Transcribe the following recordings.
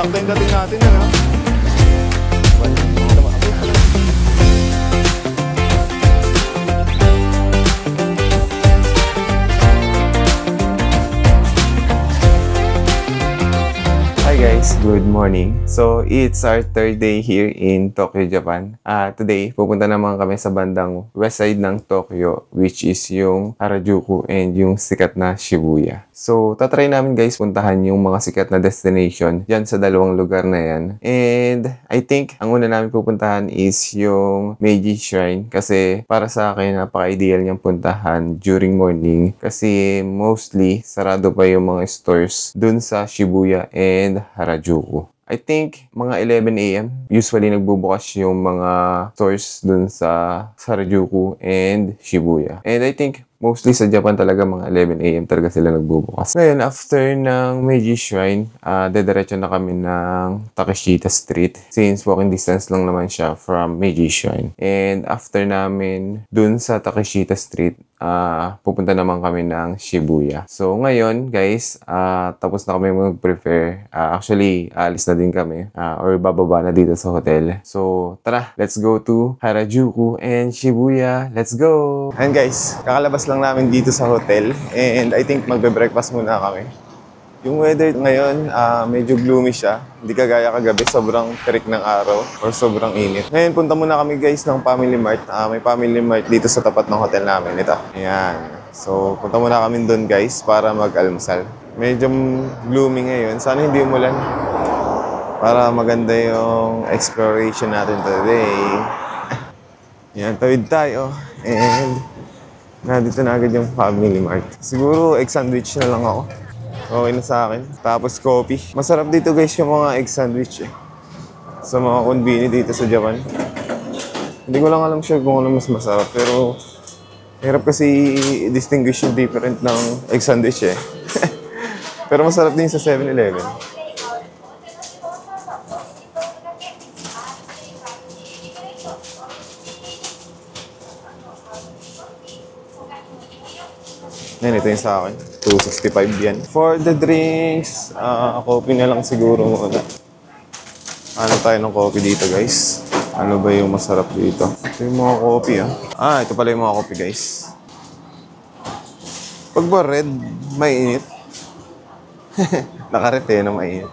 Sakto yung dating natin, ano? Hi guys, good morning. So, it's our third day here in Tokyo, Japan. Today, pupunta naman kami sa bandang west side ng Tokyo, which is yung Harajuku and yung sikat na Shibuya. So, tatry namin guys puntahan yung mga sikat na destination dyan sa dalawang lugar na yan. And I think, ang una namin pupuntahan is yung Meiji Shrine kasi para sa akin, napaka-ideal niyang puntahan during morning kasi mostly sarado pa yung mga stores dun sa Shibuya and Harajuku. I think mga 11 AM usually nagbubukas yung mga stores dun sa Harajuku and Shibuya. And I think mostly sa Japan talaga mga 11 AM talaga sila nagbubukas. Ngayon, after ng Meiji Shrine, dediretso na kami ng Takeshita Street since walking distance lang naman siya from Meiji Shrine. And after namin dun sa Takeshita Street, pupunta naman kami ng Shibuya. So ngayon guys, tapos na kami mag-prepare. Actually, alis na din kami or bababa na dito sa hotel. So tara, let's go to Harajuku and Shibuya. Let's go! And guys, kakalabas lang namin dito sa hotel and I think magbe-breakfast muna kami. Yung weather ngayon, medyo gloomy siya. Hindi kagaya kagabi, sobrang terik ng araw or sobrang init. Ngayon, punta muna kami guys ng Family Mart. May Family Mart dito sa tapat ng hotel namin. Ito. Ayan. So, punta muna kami doon guys para mag-almusal. Medyo gloomy ngayon. Sana hindi umulan. Para maganda yung exploration natin today. Ayan, tawid tayo. And nandito na agad yung Family Mart. Siguro, egg sandwich na lang ako. Okay na sa akin. Tapos coffee. Masarap dito guys yung mga egg sandwich eh. Sa mga konbini dito sa Japan. Hindi ko lang alam sure kung ano mas masarap. Pero hirap kasi i-distinguish yung different ng egg sandwich eh. Pero masarap din sa 7-Eleven. Yan, ito yung sa akin. 265 yan. For the drinks, coffee na lang siguro muna. Ano tayo ng coffee dito, guys? Ano ba yung masarap dito? Ito yung mga coffee, ito pala yung mga coffee, guys. Pag ba red, mainit. Nakaret na mainit.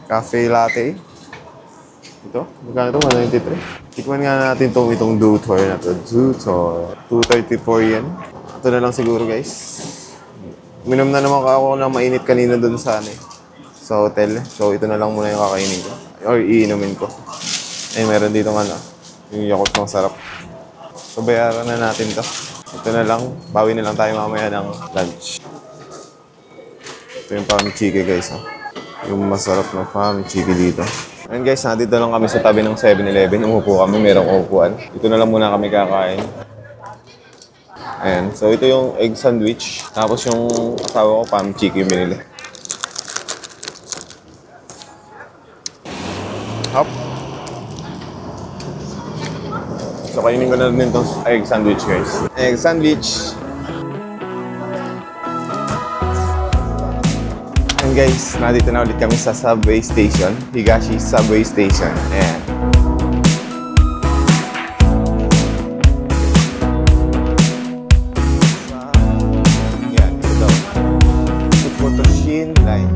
Cafe latte. Ito, magkano ito? 193. Tikman nga natin itong Dutor na to. Dutor. 234 yan. Ito na lang siguro guys. Minom na naman ako ng mainit kanina dun sa hotel. So ito na lang muna yung kakainin ko. Or iinumin ko. Meron dito nga yung Yakult ng sarap. So bayaran na natin to. Ito na lang. Bawi na lang tayo mamaya ng lunch. Ito yung pamichiki guys. Yung masarap na pamichiki dito. And guys, nandito lang kami sa tabi ng 7-Eleven. Umupo kami, merong upuan. Dito na lang muna kami kakain. Ayan. So, ito yung egg sandwich. Tapos yung asawa ko, pamichiki yung binili. Hop. So, kainin ko na rin itong egg sandwich, guys. Egg sandwich. And guys, nandito na ulit kami sa subway station, Higashi Subway Station. Ayan. Yan, ito. Fukutoshin Line.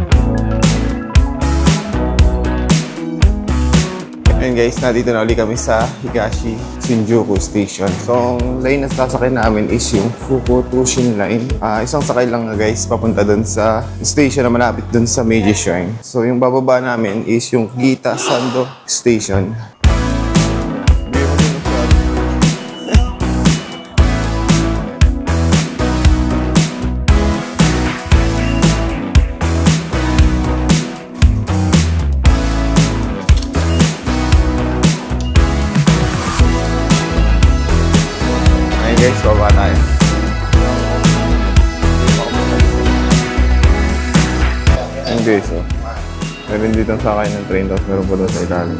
And guys, nandito na ulit kami sa Higashi Shinjuku Station. So, ang line na sasakay namin is yung Fukutoshin Line. Isang sakay lang nga guys, papunta dun sa station na malapit dun sa Meiji Shrine. So, yung bababa namin is yung Gita Sando Station. Guys, baba tayo. Ayan guys, meron dito ang sakay ng train, tapos meron pa doon sa ilalim.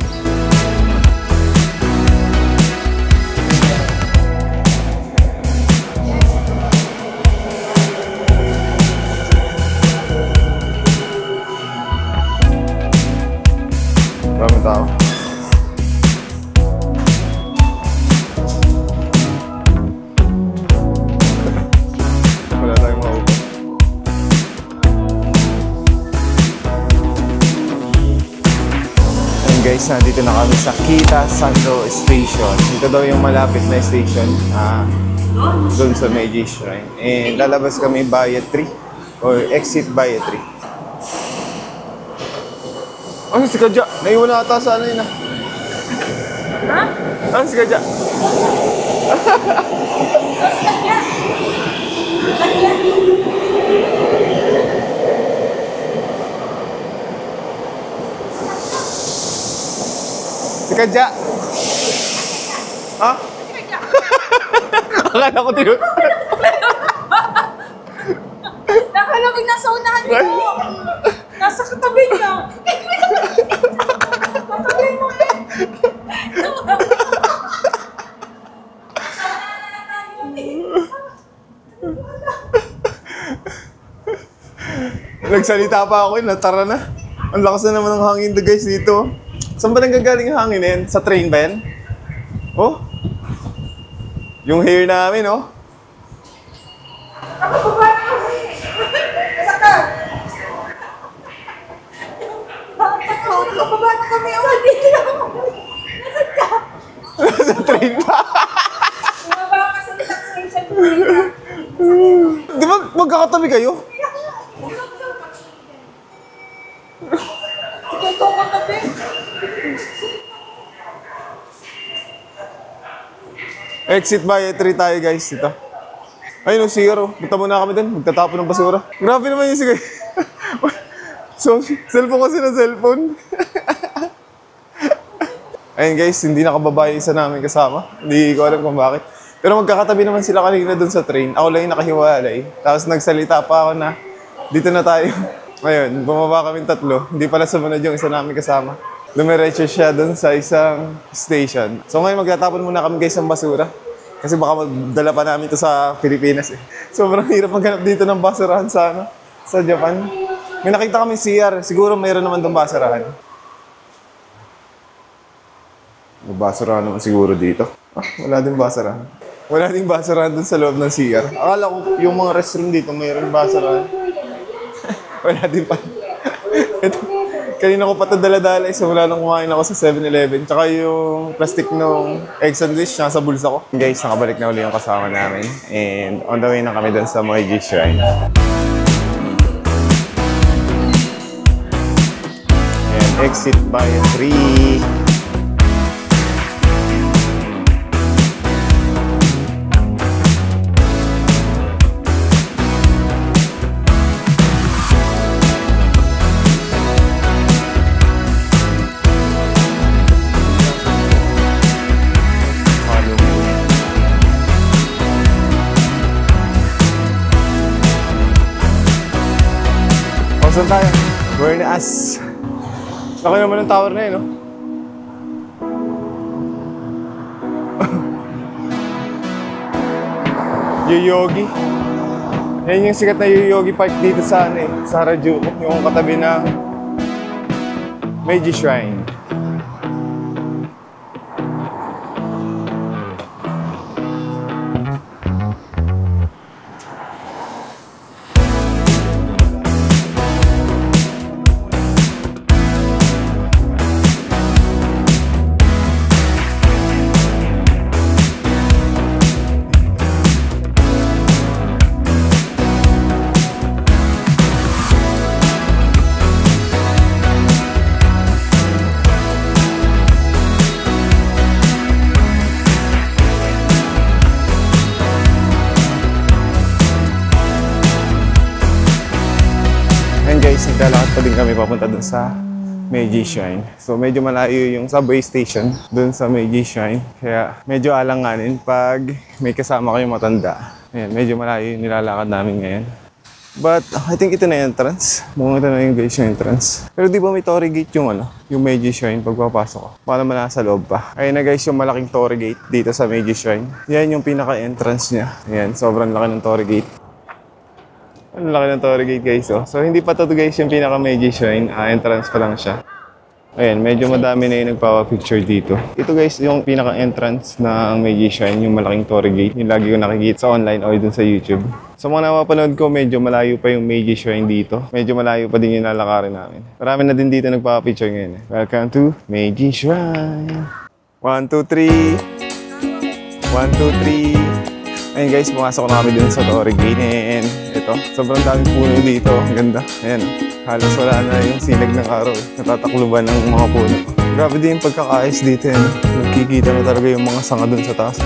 guys, nandito na kami sa Kita Sando Station. Ito daw yung malapit na station doon sa Meiji Shrine. And lalabas kami via 3 or exit via 3. Ano si Kadya? Naiwan na ata sa ano yun ah. Ha? Ano si Kadya? Si Kadya? Ha? Akala ko tinut. Nakalabig nasa unahan mo. Nasa katabi niya. Katabi mo eh. Nagsalita pa ako, natara na. Ang lakas na naman ng hangin guys dito. Saan ba nanggagaling ang hangin yan? Sa train ba yan? Oh? Yung hair namin, oh. Nakababa na kami. Nasa ka. Nakababa na kami. Oh, dito na kami. Nasa ka. Sa train ba? Bumaba ka sa taxation. Di ba magkakatabi kayo? Ito ko katabi. Exit via 3 tayo guys dito. Ayun o, CR o. Punta muna kami din. Magtatapon ng basura. Grabe naman yung sige. So, cellphone kasi na cellphone. Ayun guys, hindi nakababa yung isa namin kasama. Hindi ko alam kung bakit. Pero magkakatabi naman sila kanina dun sa train. Ako lang yung nakahiwalay. Tapos nagsalita pa ako na dito na tayo. Ayun, bumaba kami tatlo. Hindi pala sumunod yung isa namin kasama. Dumiretso siya dun sa isang station. So ngayon magtatapon muna kami guys ng basura. Kasi baka magdala pa namin ito sa Pilipinas eh. Sobrang hirap maghanap dito ng basurahan sa Japan. May nakita kami CR. Siguro mayroon naman itong basurahan. May basurahan naman siguro dito. Wala din basurahan. Wala din basurahan dun sa loob ng CR. Akala ko yung mga restroom dito mayroon basurahan. Wala din pa. Ito. Kanina ko pa ito dala-dala eh. Simula nung kumain ako sa 7-Eleven. Tsaka yung plastic nung egg sandwich nasa bulsa ko. Guys, nakabalik na uli yung kasama namin. And on the way na kami dun sa Meiji Shrine. And exit by 3. Saan tayo? Buenas. Laki naman ng tower na yun, no? Yoyogi. Yan yung sikat na Yoyogi Park dito sa, sa Harajuku. Yung katabi ng Meiji Shrine. Guys, naglalakad pa din kami papunta dun sa Meiji Shrine. So medyo malayo yung subway station dun sa Meiji Shrine. Kaya medyo alanganin pag may kasama kayong matanda. Ayan, medyo malayo yung nilalakad namin ngayon. But I think ito na yung entrance. Mukhang ito na yung guys yung entrance. Pero di ba may torii gate yung yung Meiji Shrine pagpapasok ko? Para naman nasa loob pa. Ayun na guys yung malaking torii gate dito sa Meiji Shrine. Yan yung pinaka-entrance niya. Ayan, sobrang laki ng torii gate. Ang laki ng torii gate guys, oh. So hindi pa to guys yung pinaka-Meiji Shrine, entrance pa lang siya. Ayan, medyo madami na yung nagpapapicture dito. Ito guys, yung pinaka-entrance ng Meiji Shrine, yung malaking torii gate. Yung lagi ko nakikita sa online o dun sa YouTube. Sa mga napapanood ko, medyo malayo pa yung Meiji Shrine dito. Medyo malayo pa din yung lalakarin namin. Marami na din dito nagpapapicture ngayon eh. Welcome to Meiji Shrine. 1, 2, 3. 1, 2, 3. Ayun guys, pumasok na kami dun sa Torii Gate. And ito, sobrang daming puno dito. Ang ganda. Ayan, halos wala na yung sinag ng araw. Natatakluban ng mga puno. Grabe din yung pagkakaayos dito. Nakikita na talaga yung mga sanga dun sa taas.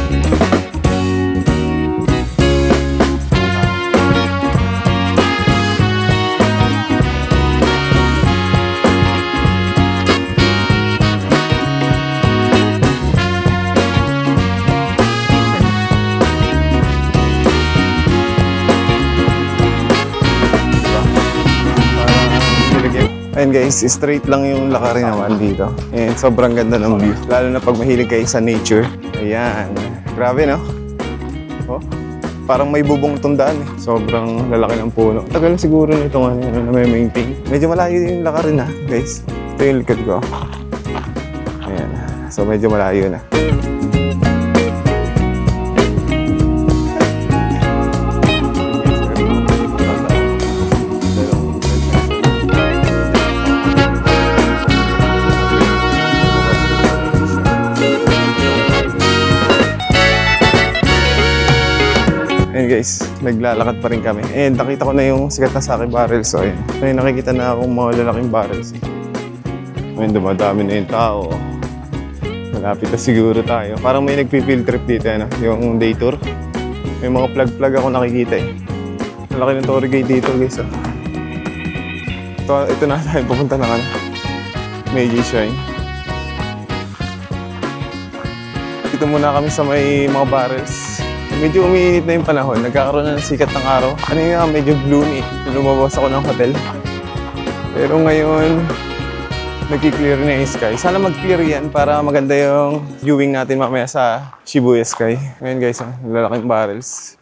Ayun guys, straight lang yung lakarin naman dito. And sobrang ganda ng view. Lalo na pag mahilig kayo sa nature. Ayan. Grabe no? Oh, parang may bubong tundaan eh. Sobrang lalaki ng puno. Tagal siguro nito nga na may maintain. Medyo malayo yung lakarin na guys. Ito yung likod ko. Ayan. So medyo malayo na. Ayun guys, naglalakad pa rin kami. And nakita ko na yung sikat na sake barrels. So ayun, may nakikita na akong mga lalaking barrels. Ayun, dumadami na yung tao. Malapit na siguro tayo. Parang may nagpi-field trip dito, ano? Yung day tour. May mga plug-plug ako nakikita eh. Malaki ng Torii Gate dito guys. Oh. Ito na tayo, pupunta na Meiji Shrine. Dito muna kami sa may mga barrels. Medyo umiinit na yung panahon. Nagkakaroon na ng sikat ng araw. Kanina medyo gloomy. Lumabas ako ng hotel. Pero ngayon, nag-clear na yung sky. Sana mag-clear yan para maganda yung viewing natin mamaya sa Shibuya Sky. Ngayon guys, lalaking barrels.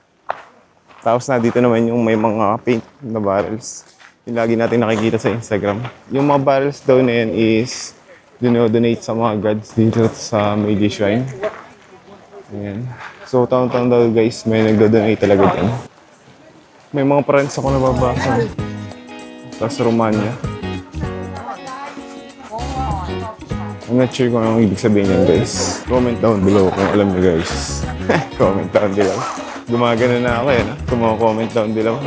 Tapos na dito naman yung may mga paint na barrels. Yung lagi natin nakikita sa Instagram. Yung mga barrels daw na yan is donate sa mga gods dito sa Meiji Shrine. Ayan. So, taon-taon daw guys, may nagdo-donate talaga dyan. May mga friends ako nababasa. Tapos Romania. I'm not sure kung anong ibig sabihin yan guys. Comment down below kung alam nyo guys. Comment down below. Gumagana na ako eh, no? Comment down below.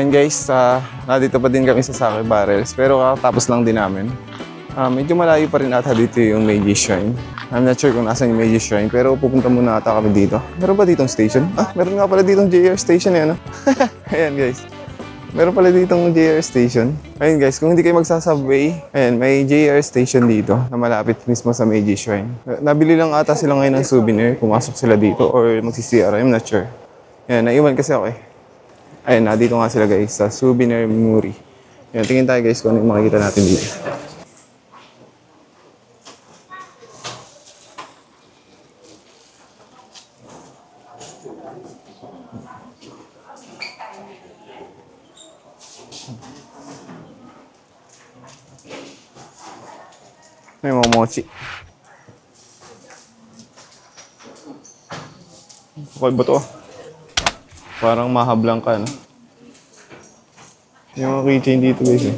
And guys, nandito pa din kami sa sake barrels pero kakatapos lang din namin. Medyo malayo pa rin ata dito yung Meiji Shrine. I'm not sure kung nasan yung Meiji Shrine pero pupunta muna ata kami dito. Meron ba ditong station? Meron nga pala ditong JR station eh, no? Ayan guys. Meron pala ditong JR station. Ayun guys, kung hindi kayo magsasubway, ayan, may JR station dito na malapit mismo sa Meiji Shrine. Nabili lang ata sila ngayon ng souvenir, pumasok sila dito or magsi-CR, I'm not sure. Ayan, naiwan kasi ako eh. Ayun, dito nga sila guys, sa Souvenir Muri. Yan, tingin tayo guys kung ano yung makikita natin dito. May mga mochi. Okay ba ito? Parang mahablang ka, no? Yung mga keychain dito, guys, eh.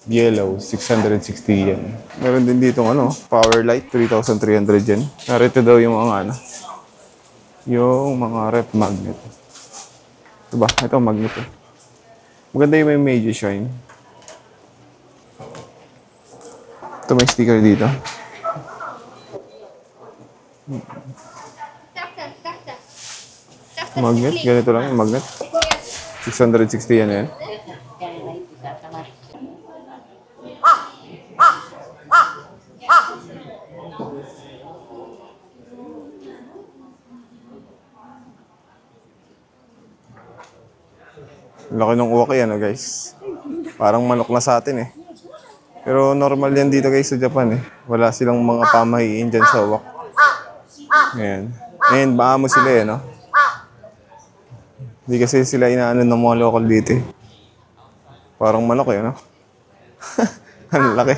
Yellow, 660 yan. Meron din dito, power light, 3,300 yan. Narito daw yung mga, yung mga rep magnet. Diba? Ito, magnet, eh. Maganda yung may Meiji Shrine. Ito, may sticker dito. Magnet, ganito lang yung magnet. 660 yan. Laki ng uwak yan, guys. Parang manok na sa atin eh. Pero normal yan dito guys sa Japan eh. Wala silang mga pamahiin dyan sa uwak. Ayan. And maamo sila eh, no? Hindi kasi sila inaano ng mga local dito eh. Parang manok eh, no? Ang laki.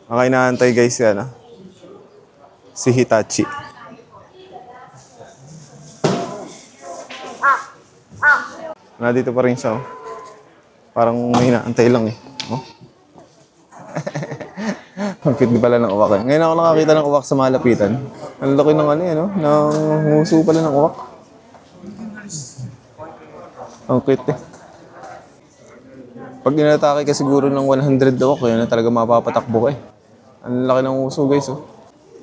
Okay, naantay guys yan, no? Si Hitachi. Dito pa rin siya, oh. Parang may inaantay lang eh. Oh. Ang cute pala ng uwak eh. Ngayon ako nakakita ng uwak sa malapitan. Ang laki ng ano eh, no? Ng nguso pala ng uwak. Ang cute eh. Pag inatake ka siguro ng 100 uwak, yun na talaga mapapatakbo ka eh. Ang laki ng nguso guys, oh.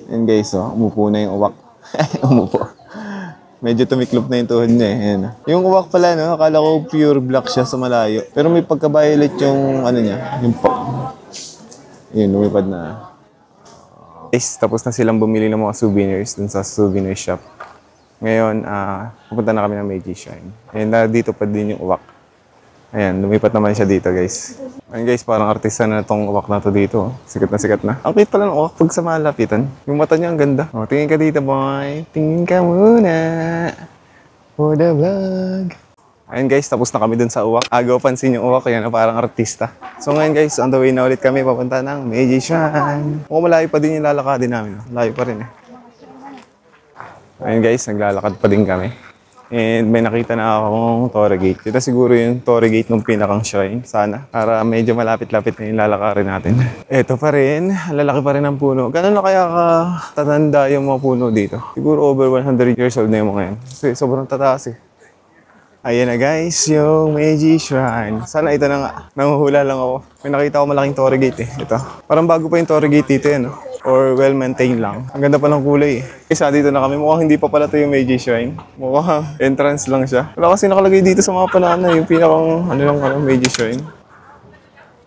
Yan guys, oh. Umupo na yung uwak. Umupo. Medyo tumiklop na yung tuhod niya eh. Ayan. Yung uwak pala, no? Akala ko pure black siya sa malayo. Pero may pagka-violet yung ano niya. Yung yun, lumipad na. Guys, tapos na silang bumili ng mga souvenirs dun sa souvenir shop. Ngayon, pupunta na kami ng Meiji Shrine. And dito pa din yung uwak. Ayan, lumipat naman siya dito guys. Ayan guys, parang artista na itong uwak na to dito. Oh. Sikat na sikat na. Ang cute pala ng uwak pag sa malapitan. Yung mata niya ang ganda. Oh, tingin ka dito boy. Tingin ka muna. For the vlog. Ayan guys, tapos na kami dun sa uwak. Agaw pansin yung uwak, yan parang artista. So ngayon guys, on the way na ulit kami papunta ng Meiji Shrine. Mukhang malayo pa din yung lalakadin namin. Malayo pa rin eh. Ayan guys, naglalakad pa din kami. And may nakita na akong Torii Gate. Ito siguro yung Torii Gate ng pinakang shrine. Sana. Para medyo malapit-lapit na yung lalakarin natin. Ito pa rin. Lalaki pa rin ang puno. Ganun na kaya katatanda yung mga puno dito? Siguro over 100 years old na yung mga yan. Kasi sobrang tataas eh. Ayan na guys, yung Meiji Shrine. Sana ito na nga. Nanguhula lang ako. May nakita ko malaking Torii Gate eh. Ito. Parang bago pa yung Torii Gate dito eh, no? Or well-maintained lang. Ang ganda pa ng kulay eh. Isa dito na kami. Mukhang hindi pa pala ito yung Meiji Shrine. Mukhang entrance lang siya. Wala kasi nakalagay dito sa mga panaan na yung pinakang Meiji Shrine.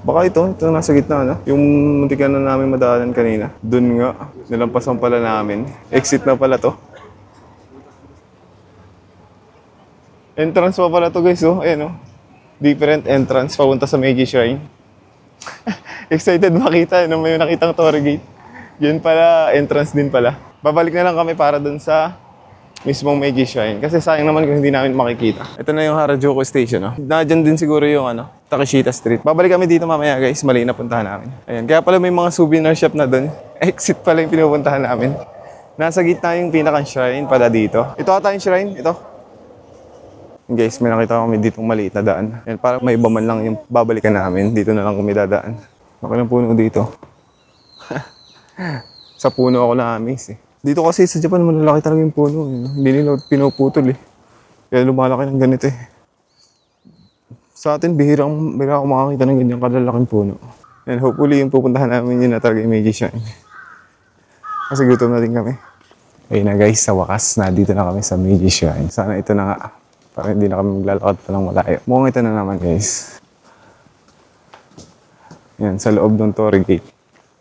Baka ito nasa gitna na. Yung muntikan na namin madaanan kanina. Dun nga. Nilampasan pala namin. Exit na pala to. Entrance pa pala to guys, oh. Ayan, oh. Different entrance papunta sa Meiji Shrine. Excited makita, no? May nakitang Torii Gate. Yun pala, entrance din pala. Babalik na lang kami para dun sa mismong Meiji Shrine. Kasi sayang naman kung hindi namin makikita. Ito na yung Harajuku Station, no? Nadyan din siguro yung Takeshita Street. Babalik kami dito mamaya guys, mali na puntahan namin. Ayan, kaya pala may mga souvenir shop na dun. Exit pala yung pinupuntahan namin. Nasa gitna yung pinakang shrine pala dito. Ito ata yung shrine, ito. Guys, may nakita kami ditong maliit na daan. Ayan, parang may iba man lang yung babalikan namin. Dito na lang kami dadaan. Baka ng puno dito. Sa puno ako na-amaze eh. Dito kasi sa Japan, malalaki talaga yung puno. Hindi nila pinuputol eh. Kaya lumalaki ng ganito eh. Sa atin, bihira ako makakita ng ganyang kalalaking puno. And hopefully yung pupuntahan namin yun na talaga yung Meiji Shrine. Kasi gutom na din kami. Ayun na guys, sa wakas na dito na kami sa Meiji Shrine. Sana ito na nga. Para hindi na kami maglalakad pa ng malayo. Mukhang ito na naman guys. Yan, sa loob ng Torii Gate.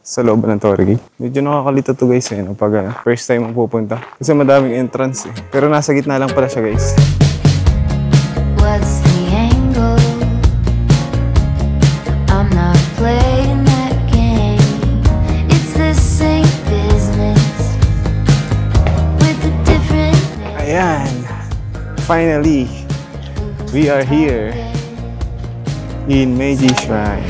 Sa loob ng Torii Gate. Medyo nakakalito to guys eh, no? Pag first time ang pupunta. Kasi madaming entrance eh. Pero nasa gitna lang pala siya guys. What's the angle? I'm not playing that game. It's the same business with a different name. Ayan. Finally, we are here in Meiji Shrine.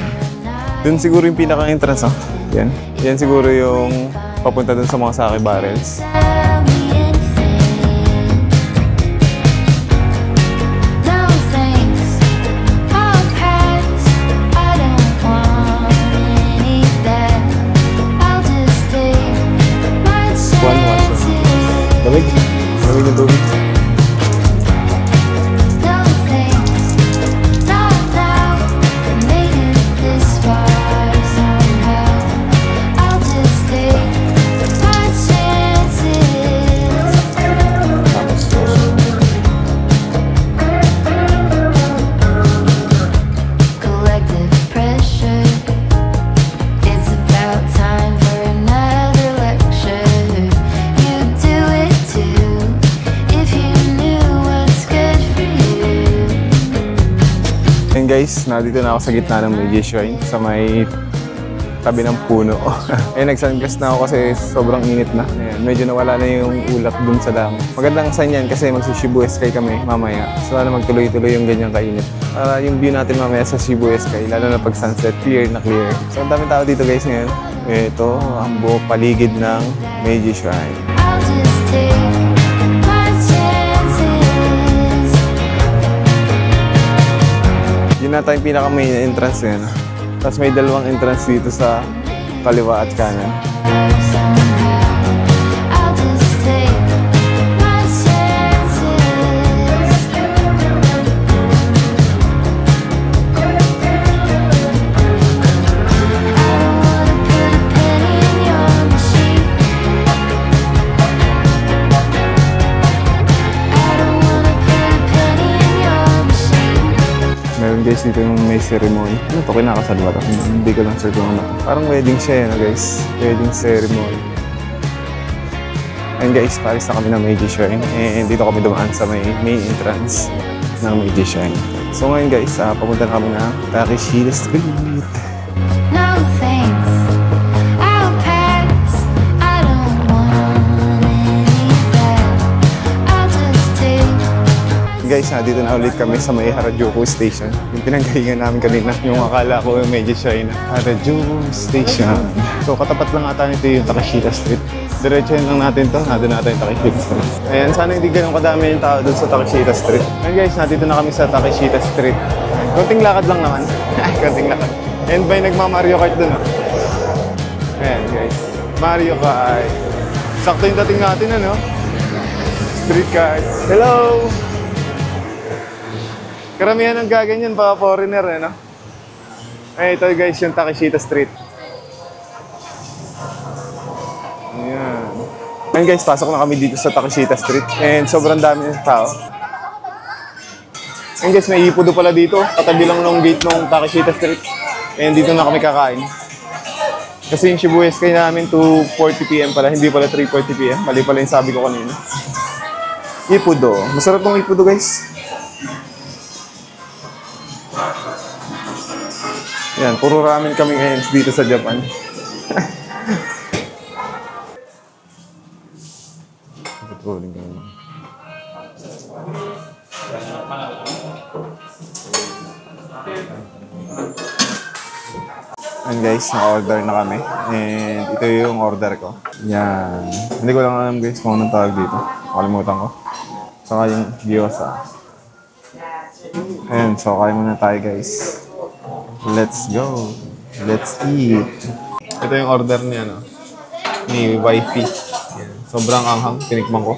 Dun siguro yung pinaka-entrance, oh. Yan. Yan siguro yung papunta dun sa mga sake barrels. Lamig. Lamig ng tubig. Guys, nandito na ako sa gitna ng Meiji Shrine sa may tabi ng puno. Eh, nag-sunglass na ako kasi sobrang init na. Ayan, medyo nawala na yung ulap dun sa langit. Magandang sign yan kasi magsi-Shibu Sky kami mamaya. So, sana magtuloy-tuloy yung ganyang kainit. Para yung view natin mamaya sa Shibu Sky, lalo na pag sunset, clear na clear. So, ang daming tao dito guys ngayon. Ito, ang buong paligid ng Meiji Shrine. I'll just take my chances. Yun na tayong pinaka-main entrance ngayon. Tapos may dalawang entrance dito sa kaliwa at kanan. Somehow, I'll just take my chances. Meron guys dito yung may ceremony. Ano to? Kinakasal ba to? Hindi ko lang sure kung ano. Parang wedding siya yun, guys. Wedding ceremony. And guys, paris na kami ng Meiji Shrine. And dito kami dumaan sa may main entrance ng Meiji Shrine. So ngayon guys, papunta na kami ng Takeshita Street. No thanks, I'll pass. I don't want any back. I'll just take. Guys, dito na ulit kami sa may Harajuku Station. Yung pinanggalingan namin kanina, yung akala ko yung Meiji Shrine. Harajuku Station. So katapat lang ata nito yung Takeshita Street. Diretsuhin lang natin to, nandun natin yung Takeshita Street. Ayan, sana hindi ganun kadami yung tao dun sa Takeshita Street. Ayan guys, nandito na kami sa Takeshita Street. Konting lakad lang naman. Konting lakad. And by nagma-Mario Kart dun. Ayan guys, Mario Kart. Sakto yung dating natin, ano? Street cars. Hello! Karamihan ng gaganyan, baka foreigner, eh, no? Ay, ito guys, yung Takeshita Street. Ayan. Ayan guys, pasok na kami dito sa Takeshita Street. And sobrang dami ng tao. Ayan guys, may ipudo pala dito. Katabi lang ng gate ng Takeshita Street. And dito na kami kakain. Kasi yung Shibu Sky namin 2:40 PM pala, hindi pala 3:40 PM. Mali pala yung sabi ko kanina. Ipudo. Masarap tong ipudo guys. Yan, puro ramen kami ngayon dito sa Japan. Rolling ngayon. And guys, naka-order na kami. And ito yung order ko. Yan. Hindi ko lang alam guys kung anong tawag dito. Nakalimutan ko. Saka yung gyoza. Ayan, so kain muna tayo guys. Let's go. Let's eat. Ito yung order niya, no? Ni wifey. Yan. Sobrang anghang. Tinikman ko.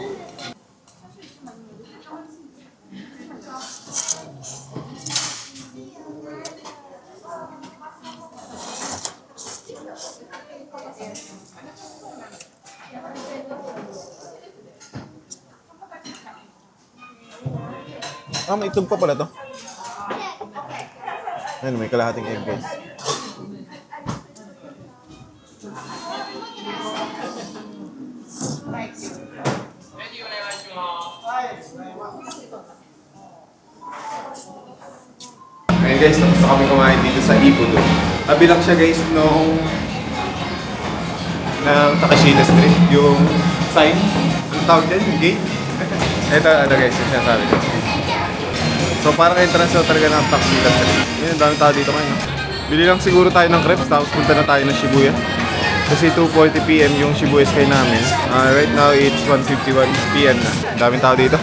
May itlog pa pala to. Ayan, may kalahating egg guys. Ayan guys, tapos na kami kumain dito sa Ipudo. Tabi lang siya guys nung Takeshita Street, yung sign. Ano tawag dyan? Yung gate? Ito guys, yung sinasabi ko. So parang entrance na talaga ng Takeshita Street. Yun, ang daming tao dito ngayon. No? Bili lang siguro tayo ng crepes, tapos punta na tayo ng Shibuya. Kasi 2:40 PM yung Shibuya Sky namin. Right now, it's 1:51 PM na. Ang daming tao dito.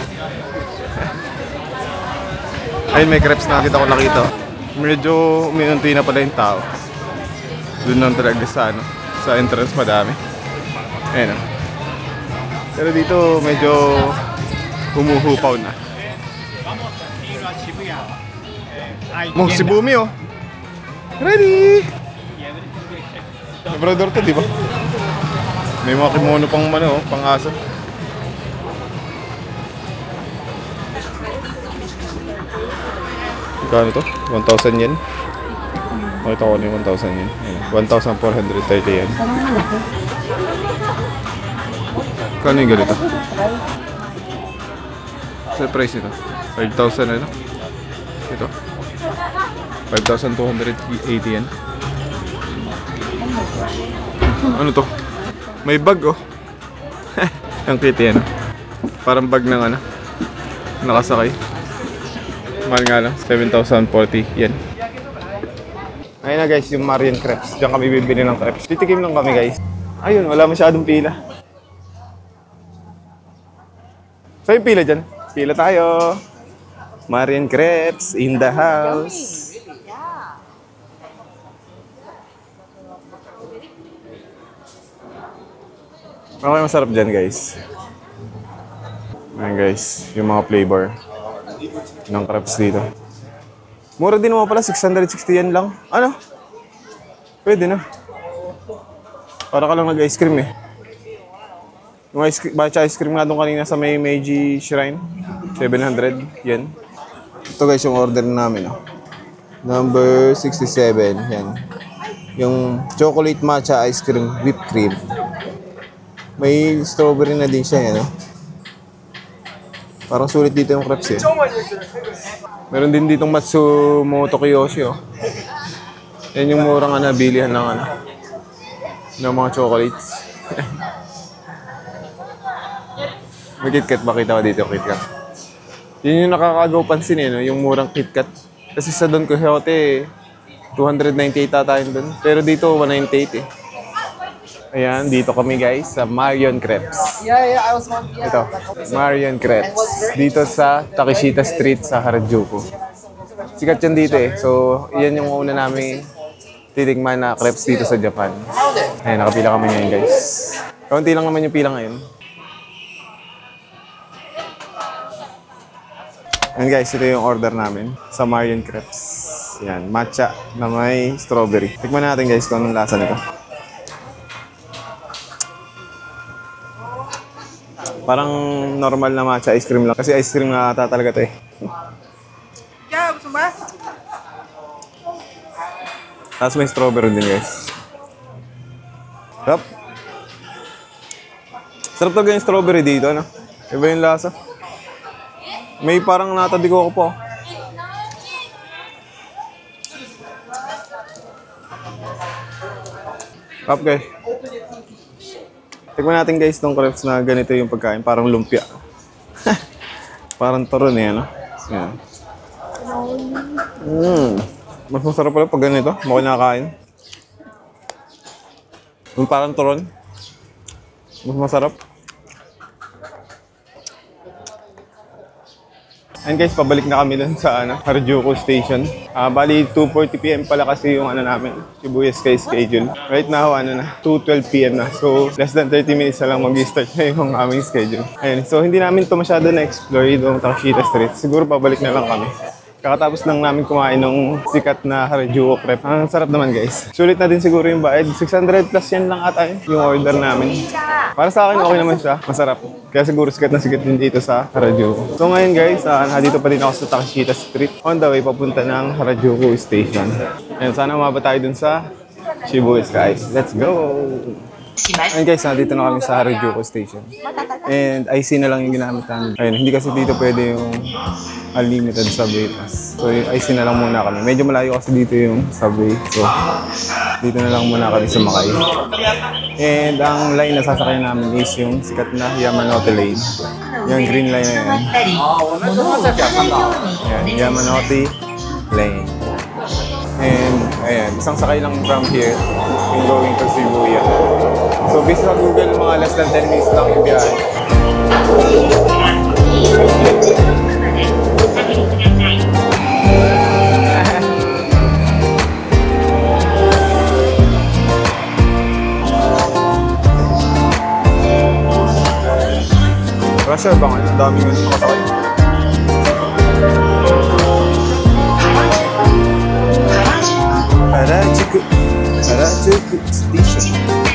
Ayun, may crepes na kita ko nakita. Medyo uminunti na pala yung tao. Doon lang talaga sa, sa entrance madami. Ayun o. Pero dito medyo humuhupaw na. Mo, si Bumi oh. Ready! Brother to, di ba? May mga kimono pang ano, pang aso. Kano to? 1,000 yen? Makita ko na yung 1,000 yen. 1,430 yen. Kano yung ganito? Sa price nito? 5,000 ano? Ito? 5,280 yen. Ano to? May bag oh. Ang cute yan. Parang bag ng ano. Nakasakay. Mahal nga lang. 7,040. Yan. Ayun na guys, yung Marian Crepes. Diyan kami bibili ng crepes. Titikim lang kami guys. Ayun, wala masyadong pila. So yung pila dyan. Pila tayo. Marian Crepes in the house. Okay, masarap dyan guys. Ayan guys, yung mga flavor ng crepes dito. Mura din naman pala, 660 yan lang. Ano? Pwede na. Para ka lang nag-ice cream eh. Yung matcha ice cream nga doon kanina sa may Meiji Shrine. 700, yan. Ito guys yung order namin. Oh. Number 67, yan. Yung chocolate matcha ice cream, whipped cream. May strawberry na din siya, yan. Oh. Parang sulit dito yung crepes eh. Meron din ditong Matsumoto Kiyoshi, oh. Yan yung murang bilihan ng ng mga chocolates. May KitKat ba? Kita ko dito yung KitKat. Yun yung nakakagaw pansin eh, no? Yung murang KitKat. Kasi sa Don Quixote, 298 ata yun dun. Pero dito, 198 eh. Ayan, dito kami guys sa Marian Crepes. I was one. Ito, Marian Crepes. Dito sa Takeshita Street sa Harajuku. Sikat yan dito eh. So, yan yung una namin titigman na crepes dito sa Japan. Ayan, nakapila kami ngayon guys. Kaunti lang naman yung pila ngayon. Ayan guys, ito yung order namin sa Marian Crepes. Yan, matcha na may strawberry. Tikman natin guys kung anong lasa nito. Parang normal na matcha ice cream lang. Kasi ice cream nga ata talaga ito eh. Yeah, gusto ba? Tapos may strawberry din guys. Sarap. Sarap talaga yung strawberry dito, ano? Iba yung lasa. May parang natadigo ko po. Sarap guys. Tikman natin guys tong crepes na ganito yung pagkain. Parang lumpia. Parang turon eh, ano? Yan. Mas masarap pala pag ganito. Mukha nakakain. Yung parang turon. Mas masarap. And guys, pabalik na kami dun sa Harajuku Station. Bali, 2:40 PM pala kasi yung namin, Shibuya Sky schedule. Right now, 2:12 PM na. So, less than 30 minutes na lang mag-start na yung aming schedule. Ayun. So, hindi namin ito masyado na-explore yung Takeshita Street. Siguro pabalik na lang kami. Kakatapos lang namin kumain ng sikat na Harajuku crepe. Ang sarap naman guys. Sulit na din siguro yung bayad. 600 plus yan lang ata yung order namin. Para sa akin okay naman siya. Masarap. Kaya siguro sikat na sikat din dito sa Harajuku. So ngayon guys, nandito pa din ako sa Takeshita Street. On the way papunta ng Harajuku Station. Ayan, sana umabot tayo dun sa Shibuya Sky. Let's go! Ayun guys, nandito na kami sa Harajuku Station. And IC na lang yung ginamit namin. Ayun, hindi kasi dito pwede yung unlimited subway pass. So yung IC na lang muna kami. Medyo malayo kasi dito yung subway. So dito na lang muna kami sumakay. And ang line na sasakyan namin is yung sikat na Yamanote Lane. Yung green line na yan. Ayan, Yamanote Lane. And ayan, isang sakay lang from here yung going to Shibuya. So based sa Google, mga less than 10 minutes lang yung biyahe. Russia ba ngayon? Ang daming yun nakasakay. Harajuku Station.